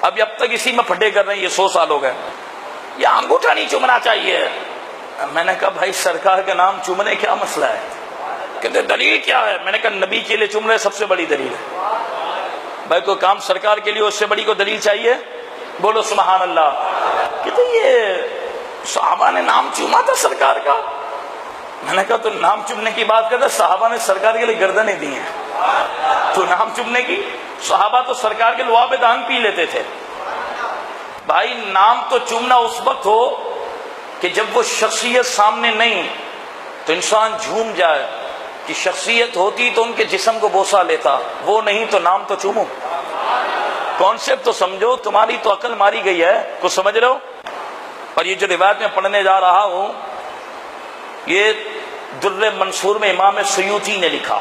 اب تک اسی میں پھڈے کر رہے ہیں، یہ 100 سال ہو گئے. یہ انگوٹھا نہیں چومنا چاہیے. میں نے کہا بھائی سرکار کے نام چومنے کیا مسئلہ ہے؟ کہتے دلیل کیا ہے؟ میں نے کہا نبی کے لیے چوم رہے سب سے بڑی دلیل ہے. بھائی کوئی کام سرکار کے لیے اس سے بڑی کو دلیل چاہیے؟ بولو سبحان اللہ. کہتے یہ صحابہ نے نام چوما تھا سرکار کا. میں نے کہا تو نام چومنے کی بات کرتا، صحابہ نے سرکار کے لیے گردنیں دی ہیں، تو نام چومنے کی؟ صحابہ تو سرکار کے لعاب دہن پی لیتے تھے. بھائی نام تو چومنا اس وقت ہو کہ جب وہ شخصیت سامنے نہیں تو انسان جھوم جائے کہ شخصیت ہوتی تو ان کے جسم کو بوسہ لیتا، وہ نہیں تو نام تو چومو. کانسیپٹ تو سمجھو، تمہاری تو عقل ماری گئی ہے. کچھ سمجھ رہے ہو؟ اور یہ جو روایت میں پڑھنے جا رہا ہوں یہ در منصور میں امام سیوطی نے لکھا.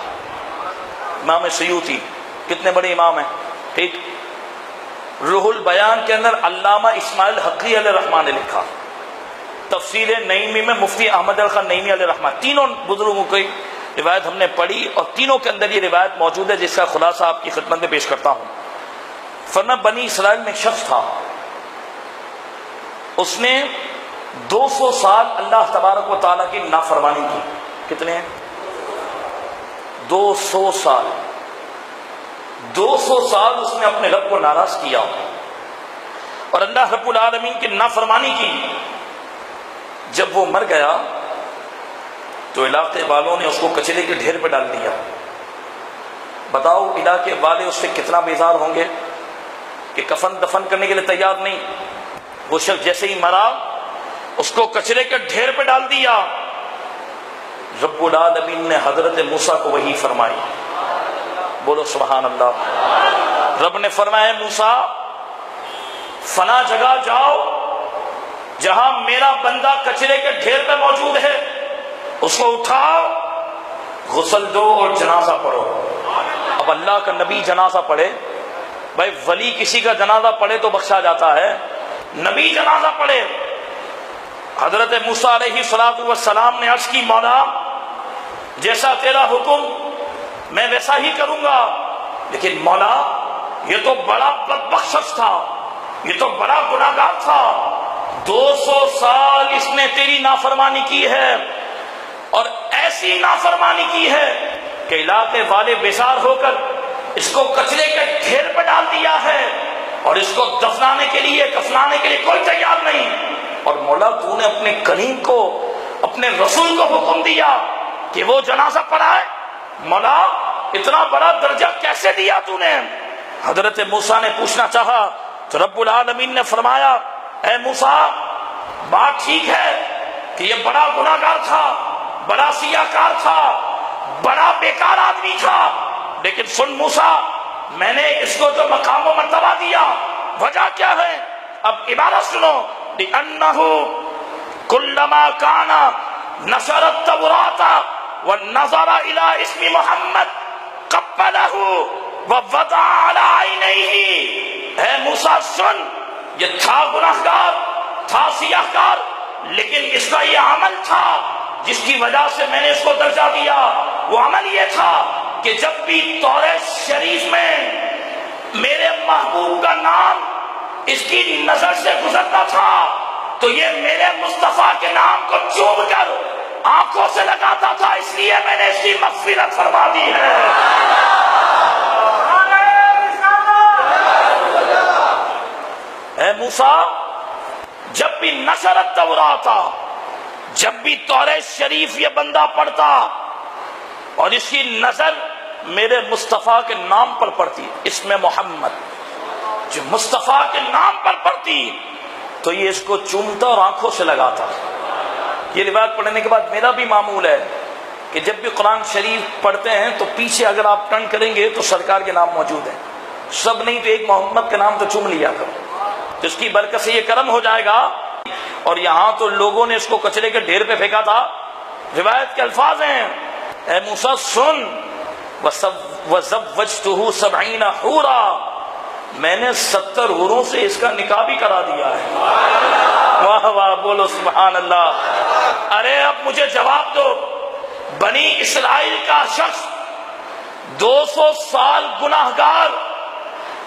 امام سیوطی کتنے بڑے امام ہیں، ٹھیک. روح البیان کے اندر علامہ اسماعیل حقی علیہ الرحمٰن نے لکھا. تفسیر نعیمی میں مفتی احمد علی خان نعیمی علیہ الرحمٰن. تینوں بزرگوں کی روایت ہم نے پڑھی اور تینوں کے اندر یہ روایت موجود ہے جس کا خلاصہ آپ کی خدمت میں پیش کرتا ہوں. فرمایا بنی اسرائیل میں ایک شخص تھا، اس نے 200 سال اللہ تبارک و تعالیٰ کی نافرمانی کی. کتنے؟ 200 سال. 200 سال اس نے اپنے رب کو ناراض کیا اور اللہ رب العالمین کی نافرمانی کی. جب وہ مر گیا تو علاقے والوں نے اس کو کچرے کے ڈھیر پہ ڈال دیا. بتاؤ علاقے والے اس سے کتنا بیزار ہوں گے کہ کفن دفن کرنے کے لیے تیار نہیں. وہ شخص جیسے ہی مرا اس کو کچرے کے ڈھیر پہ ڈال دیا. رب العالمین نے حضرت موسیٰ کو وحی فرمائی. بولو سبحان اللہ. رب نے فرمایا موسیٰ فلاں جگہ جاؤ جہاں میرا بندہ کچرے کے ڈھیر پہ موجود ہے، اس کو اٹھاؤ، غسل دو اور جنازہ پڑھو. اب اللہ کا نبی جنازہ پڑھے؟ بھائی ولی کسی کا جنازہ پڑھے تو بخشا جاتا ہے، نبی جنازہ پڑھے. حضرت موسیٰ علیہ السلام نے عرض کی مولا جیسا تیرا حکم میں ویسا ہی کروں گا، لیکن مولا یہ تو بڑا بدبخت شخص تھا، یہ تو بڑا گناہگار تھا. 200 سال اس نے تیری نافرمانی کی ہے اور ایسی نافرمانی کی ہے کہ علاقے والے بیزار ہو کر اس کو کچرے کے ڈھیر پہ ڈال دیا ہے اور اس کو دفنانے کے لیے کفنانے کے لیے کوئی تیار نہیں. اور مولا تو نے اپنے کریم کو، اپنے رسول کو حکم دیا کہ وہ جنازہ پڑھائے. مولا اتنا بڑا درجہ کیسے دیا تو نے؟ حضرت موسیٰ نے پوچھنا چاہا تو رب العالمین نے فرمایا اے موسیٰ بات ٹھیک ہے کہ یہ بڑا گناہگار تھا، بڑا سیاہکار تھا، بڑا بیکار آدمی تھا، لیکن سن موسیٰ میں نے اس کو جو مقام و مرتبہ دیا وجہ کیا ہے؟ اب عبارت سنو. لِأَنَّهُ كُلَّمَا كَانَ نَشَرَ التَّوْرَاةَ وَالنَّظَرَ إِلَىٰ اسْمِ مُحَمَّدٍ قَبَّلَهُ وَوَضَعَ عَلَىٰ عَيْنَيْهِ. اے موسیٰ سن، یہ تھا گناہگار، تھا سیاہکار، لیکن اس کا یہ عمل تھا جس کی وجہ سے میں نے اس کو درجہ دیا. وہ عمل یہ تھا کہ جب بھی توریت شریف میں میرے محبوب کا نام اس کی نظر سے گزرتا تھا تو یہ میرے مصطفیٰ کے نام کو چوم کر آنکھوں سے لگاتا تھا، اس لیے میں نے اس کی مغفرت فرما دی ہے. اے موسیٰ جب بھی نشر التوراۃ، جب بھی توریت شریف یہ بندہ پڑھتا اور اس کی نظر میرے مصطفیٰ کے نام پر پڑتی، اسم محمد جو مصطفیٰ کے نام پر پڑتی، تو یہ اس کو چومتا اور آنکھوں سے لگاتا. یہ روایت پڑھنے کے بعد میرا بھی معمول ہے کہ جب بھی قرآن شریف پڑھتے ہیں تو پیچھے اگر آپ ٹرن کریں گے تو سرکار کے نام موجود ہیں. سب نہیں تو ایک محمد کا نام تو چوم لیا کرو، تو اس کی برکت سے یہ کرم ہو جائے گا. اور یہاں تو لوگوں نے اس کو کچرے کے ڈھیر پہ پھینکا تھا. روایت کے الفاظ ہیں اے موسیٰ سن وَزَوَّجْتُهُ 70 حورا، میں نے 70 حوروں سے اس کا نکاح بھی کرا دیا ہے. واہ واہ بولو سبحان اللہ. ارے اب مجھے جواب دو، بنی اسرائیل کا شخص 200 سال گناہگار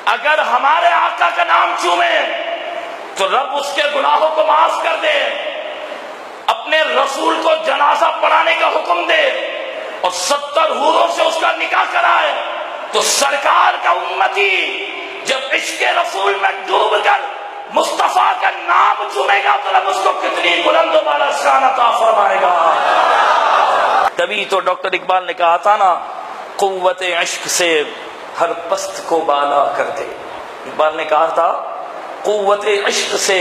اگر ہمارے آقا کا نام چومے تو رب اس کے گناہوں کو معاف کر دے، اپنے رسول کو جنازہ پڑھانے کا حکم دے اور 70 حوروں سے اس کا نکاح کرائے، تو سرکار کا امتی جب عشق رسول میں ڈوب کر مصطفیٰ کا نام چومے گا تو رب اس کو کتنی بلند و بالا شان عطا فرمائے گا۔ تبھی تو ڈاکٹر اقبال نے کہا تھا نا، قوت عشق سے ہر پست کو بالا کر دے۔ اقبال نے کہا تھا قوت عشق سے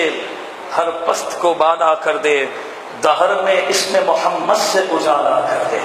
ہر پست کو بالا کر دے، دہر میں اسم محمد سے اجالا کر دے۔